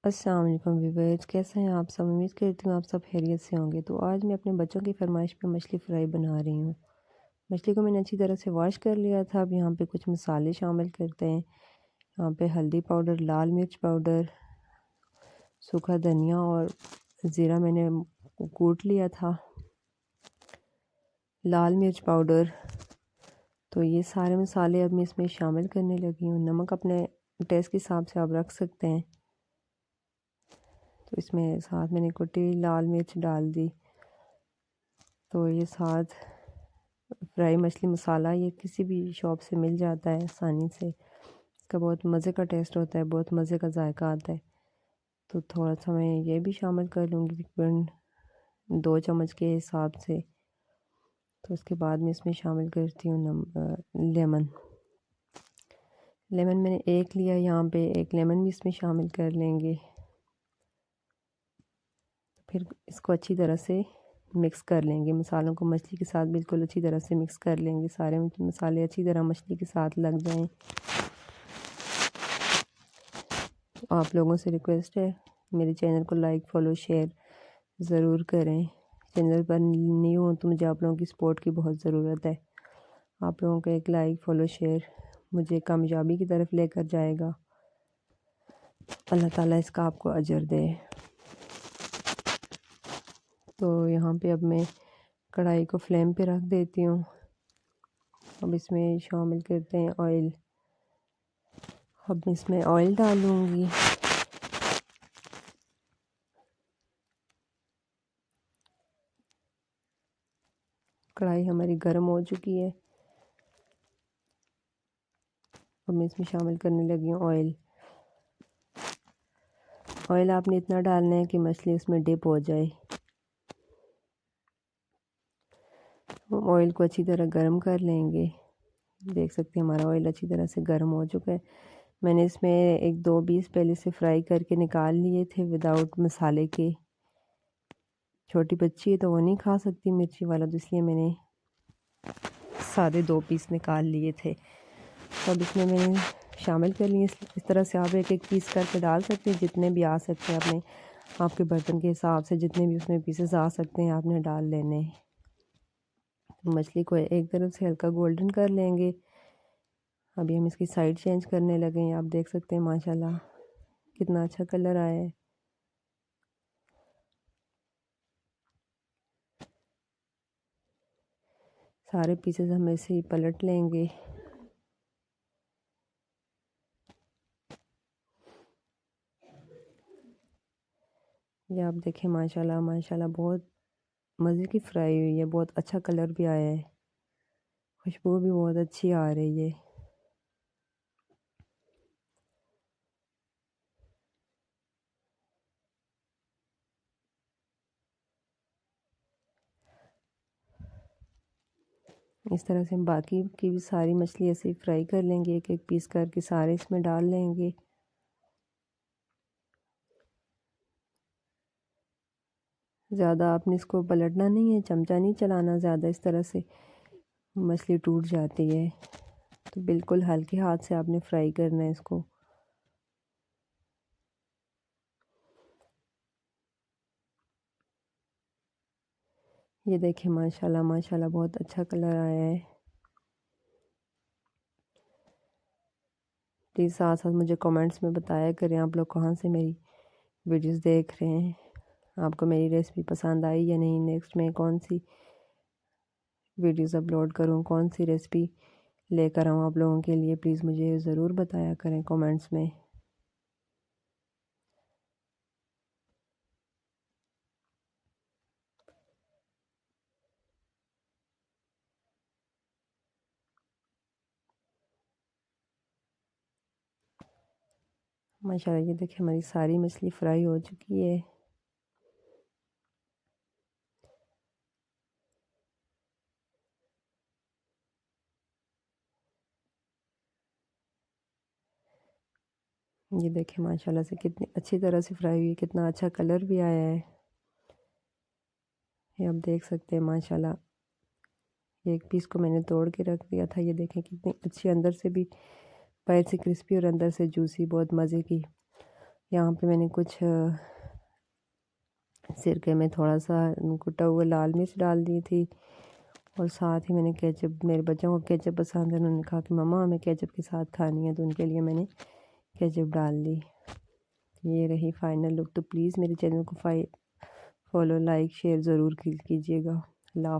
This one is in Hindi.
अस्सलाम वालेकुम व्यूअर्स, कैसे हैं आप सब। उम्मीद करती हूँ आप सब खैरियत से होंगे। तो आज मैं अपने बच्चों की फरमाइश पे मछली फ्राई बना रही हूँ। मछली को मैंने अच्छी तरह से वॉश कर लिया था। अब यहाँ पे कुछ मसाले शामिल करते हैं। यहाँ पे हल्दी पाउडर, लाल मिर्च पाउडर, सूखा धनिया और ज़ीरा मैंने कूट लिया था, लाल मिर्च पाउडर। तो ये सारे मसाले अब मैं इसमें शामिल करने लगी हूँ। नमक अपने टेस्ट के हिसाब से आप रख सकते हैं। तो इसमें साथ मैंने कुटी लाल मिर्च डाल दी। तो ये साथ फ्राई मछली मसाला, ये किसी भी शॉप से मिल जाता है आसानी से। इसका बहुत मज़े का टेस्ट होता है, बहुत मज़े का जायका आता है। तो थोड़ा सा मैं ये भी शामिल कर लूँगी, तकरीबन 2 चम्मच के हिसाब से। तो उसके बाद में इसमें शामिल करती हूँ लेमन। लेमन मैंने एक लिया, यहाँ पे एक लेमन भी इसमें शामिल कर लेंगे। फिर इसको अच्छी तरह से मिक्स कर लेंगे, मसालों को मछली के साथ बिल्कुल अच्छी तरह से मिक्स कर लेंगे। सारे मसाले अच्छी तरह मछली के साथ लग जाएं। आप लोगों से रिक्वेस्ट है, मेरे चैनल को लाइक फॉलो शेयर ज़रूर करें। चैनल पर न्यू हो तो मुझे आप लोगों की सपोर्ट की बहुत ज़रूरत है। आप लोगों का एक लाइक फॉलो शेयर मुझे कामयाबी की तरफ लेकर जाएगा। अल्लाह ताला इसका आपको अजर दे। तो यहाँ पे अब मैं कढ़ाई को फ्लेम पे रख देती हूँ। अब इसमें शामिल करते हैं ऑयल। अब इसमें ऑयल डालूँगी। कढ़ाई हमारी गर्म हो चुकी है। अब मैं इसमें शामिल करने लगी हूँ ऑयल। ऑयल आपने इतना डालना है कि मछली उसमें डिप हो जाए। ऑयल को अच्छी तरह गर्म कर लेंगे। देख सकते हैं हमारा ऑयल अच्छी तरह से गर्म हो चुका है। मैंने इसमें एक दो पीस पहले से फ्राई करके निकाल लिए थे विदाउट मसाले के। छोटी बच्ची है तो वो नहीं खा सकती मिर्ची वाला, तो इसलिए मैंने सादे 2 पीस निकाल लिए थे। तो अब इसमें मैंने शामिल कर लिए। इस तरह से आप एक एक पीस करके डाल सकते हैं, जितने भी आ सकते हैं अपने आपके बर्तन के हिसाब से। जितने भी उसमें पीसेस आ सकते हैं आपने डाल लेने। तो मछली को एक तरफ से हल्का गोल्डन कर लेंगे। अभी हम इसकी साइड चेंज करने लगे हैं। आप देख सकते हैं माशाल्लाह कितना अच्छा कलर आया है। सारे पीसेस हम ऐसे ही पलट लेंगे। ये आप देखें माशाल्लाह माशाल्लाह बहुत मज़े की फ्राई हुई है। बहुत अच्छा कलर भी आया है, खुशबू भी बहुत अच्छी आ रही है। इस तरह से हम बाकी की भी सारी मछली ऐसे ही फ्राई कर लेंगे। एक एक पीस करके सारे इसमें डाल लेंगे। ज़्यादा आपने इसको पलटना नहीं है, चमचा नहीं चलाना ज़्यादा, इस तरह से मछली टूट जाती है। तो बिल्कुल हल्के हाथ से आपने फ्राई करना है इसको। ये देखें माशाल्लाह माशाल्लाह बहुत अच्छा कलर आया है। प्लीज़ साथ साथ मुझे कमेंट्स में बताया करें आप लोग कहाँ से मेरी वीडियोस देख रहे हैं। आपको मेरी रेसिपी पसंद आई या नहीं। नेक्स्ट मैं कौन सी वीडियोस अपलोड करूँ, कौन सी रेसिपी लेकर आऊँ आप लोगों के लिए, प्लीज़ मुझे ज़रूर बताया करें कमेंट्स में। माशाल्लाह ये देखिए हमारी सारी मछली फ्राई हो चुकी है। ये देखिए माशाल्लाह से कितनी अच्छी तरह से फ्राई हुई है, कितना अच्छा कलर भी आया है। ये आप देख सकते हैं माशाल्लाह। एक पीस को मैंने तोड़ के रख दिया था। ये देखें कितनी अच्छी, अंदर से भी बाहर से क्रिस्पी और अंदर से जूसी, बहुत मज़े की यहाँ पे मैंने कुछ सिरके में थोड़ा सा कुटा हुआ लाल मिर्च डाल दी थी, और साथ ही मैंने केचप, मेरे बच्चों को केचप पसंद है, उन्होंने कहा कि मम्मा हमें केचप के साथ खानी है, तो उनके लिए मैंने केचप डाल दी। ये रही फाइनल लुक। तो प्लीज़ मेरे चैनल को फॉलो, लाइक, शेयर ज़रूर कीजिएगा। अल्लाह।